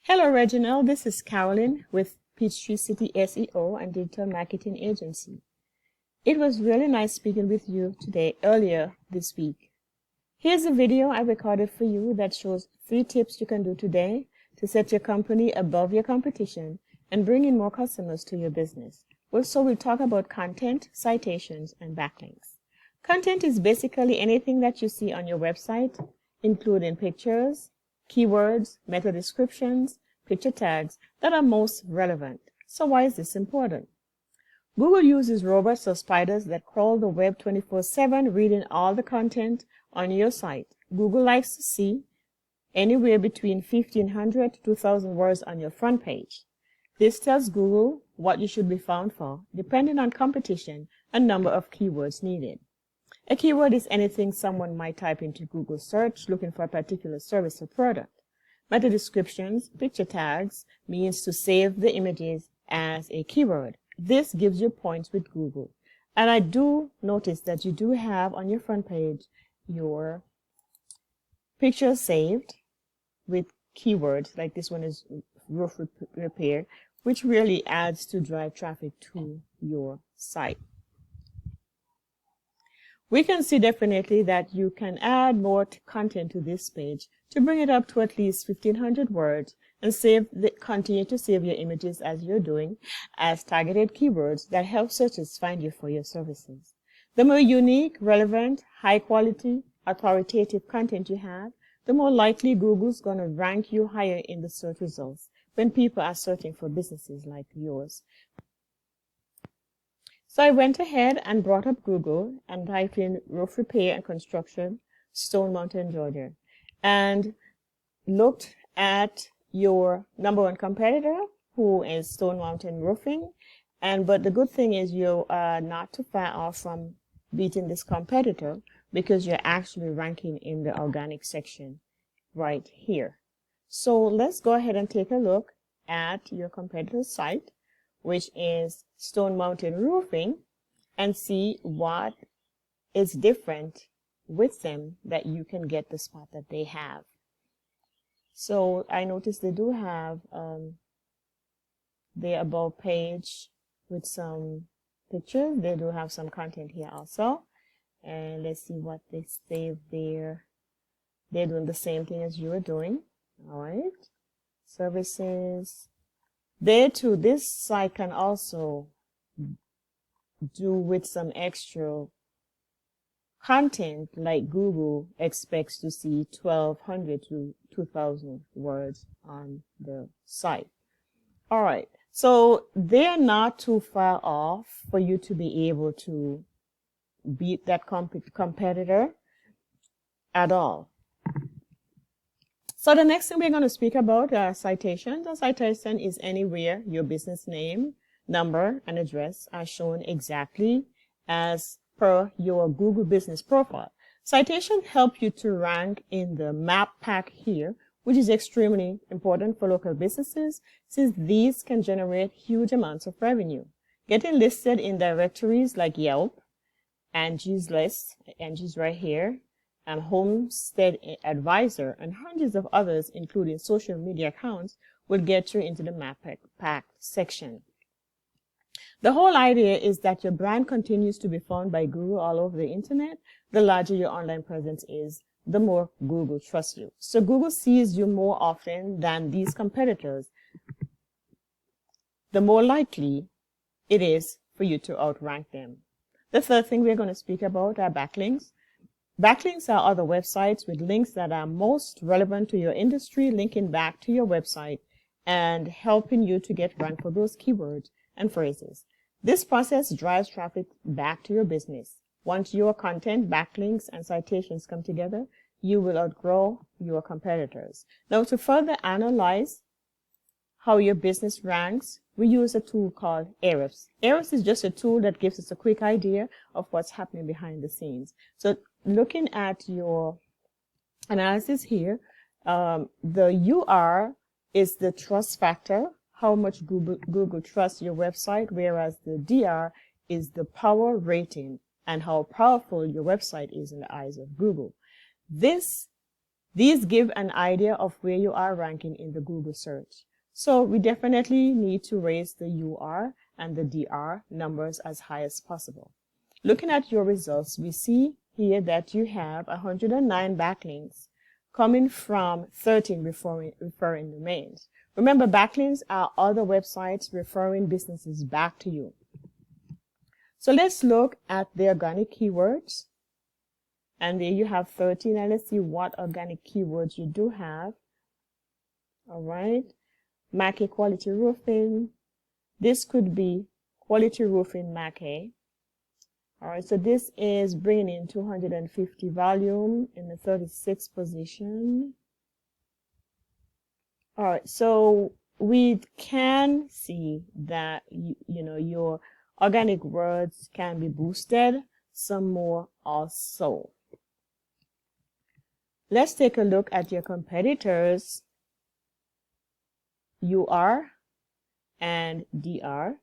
Hello, Reginald. This is Carolyn with Peachtree City SEO and Digital Marketing Agency. It was really nice speaking with you earlier this week. Here's a video I recorded for you that shows 3 tips you can do today to set your company above your competition and bring in more customers to your business. Also, we'll talk about content, citations, and backlinks. Content is basically anything that you see on your website, including pictures, keywords, meta descriptions, picture tags that are most relevant. So why is this important? Google uses robots or spiders that crawl the web 24/7, reading all the content on your site. Google likes to see anywhere between 1,500 to 2,000 words on your front page. This tells Google what you should be found for, depending on competition and number of keywords needed. A keyword is anything someone might type into Google search looking for a particular service or product. Meta descriptions, picture tags, means to save the images as a keyword. This gives you points with Google. And I do notice that you do have on your front page your pictures saved with keywords, like this one is roof repair, which really adds to drive traffic to your site. We can see definitely that you can add more content to this page to bring it up to at least 1,500 words and continue to save your images as you're doing as targeted keywords that help searchers find you for your services. The more unique, relevant, high quality, authoritative content you have, the more likely Google's going to rank you higher in the search results when people are searching for businesses like yours. So I went ahead and brought up Google and typed in roof repair and construction, Stone Mountain, Georgia, and looked at your number 1 competitor, who is Stone Mountain Roofing. But the good thing is you are not too far off from beating this competitor because you're actually ranking in the organic section right here. So let's go ahead and take a look at your competitor's site, which is Stone Mountain Roofing, and see what is different with them that you can get the spot that they have. So I noticed they do have their about page with some pictures. They do have some content here also. And let's see what they save there. They're doing the same thing as you are doing. All right. Services. There too, this site can also do with some extra content, like Google expects to see 1,200 to 2,000 words on the site. All right, so they're not too far off for you to be able to beat that competitor at all. So the next thing we're going to speak about are citations. A citation is anywhere your business name, number, and address are shown exactly as per your Google business profile. Citations help you to rank in the map pack here, which is extremely important for local businesses since these can generate huge amounts of revenue. Getting listed in directories like Yelp, Angie's List, Angie's right here, and Homestead Advisor, and hundreds of others, including social media accounts, will get you into the map pack section. The whole idea is that your brand continues to be found by Google all over the internet. The larger your online presence is, the more Google trusts you. So Google sees you more often than these competitors, the more likely it is for you to outrank them. The third thing we're going to speak about are backlinks. Backlinks are other websites with links that are most relevant to your industry, linking back to your website and helping you to get ranked for those keywords and phrases. This process drives traffic back to your business. Once your content, backlinks, and citations come together, you will outgrow your competitors. Now, to further analyze how your business ranks, we use a tool called Ahrefs. Ahrefs is just a tool that gives us a quick idea of what's happening behind the scenes. So looking at your analysis here, the UR is the trust factor, how much Google trusts your website, whereas the DR is the power rating and how powerful your website is in the eyes of Google. This These give an idea of where you are ranking in the Google search. So we definitely need to raise the UR and the DR numbers as high as possible. Looking at your results, we see here that you have 109 backlinks coming from 13 referring domains. Remember, backlinks are other websites referring businesses back to you. So let's look at the organic keywords. And there you have 13, and let's see what organic keywords you do have. All right. McKay Quality Roofing. This could be Quality Roofing McKay. All right, so this is bringing in 250 volume in the 36th position. All right, so we can see that your organic words can be boosted some more also. Let's take a look at your competitors' UR and DR,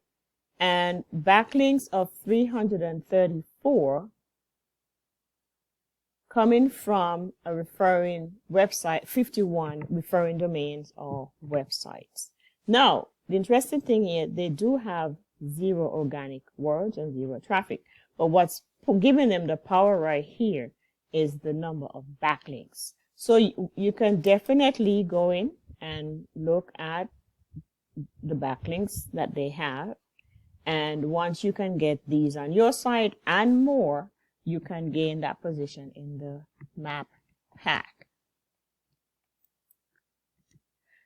and backlinks of 334 coming from a referring website, 51 referring domains or websites. Now, the interesting thing here, they do have 0 organic words and 0 traffic, but what's giving them the power right here is the number of backlinks. So you can definitely go in and look at the backlinks that they have. And once you can get these on your site and more, you can gain that position in the map pack.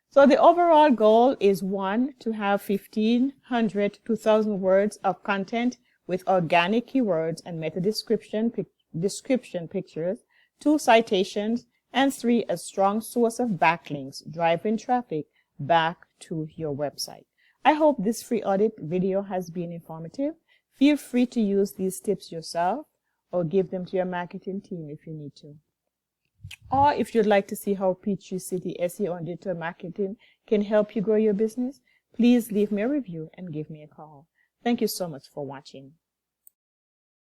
So the overall goal is 1, to have 1,500 to 2,000 words of content with organic keywords and meta description pictures, 2, citations, and 3, a strong source of backlinks driving traffic back to your website. I hope this free audit video has been informative. Feel free to use these tips yourself or give them to your marketing team if you need to. Or if you'd like to see how Peachtree City SEO and digital marketing can help you grow your business, please leave me a review and give me a call. Thank you so much for watching.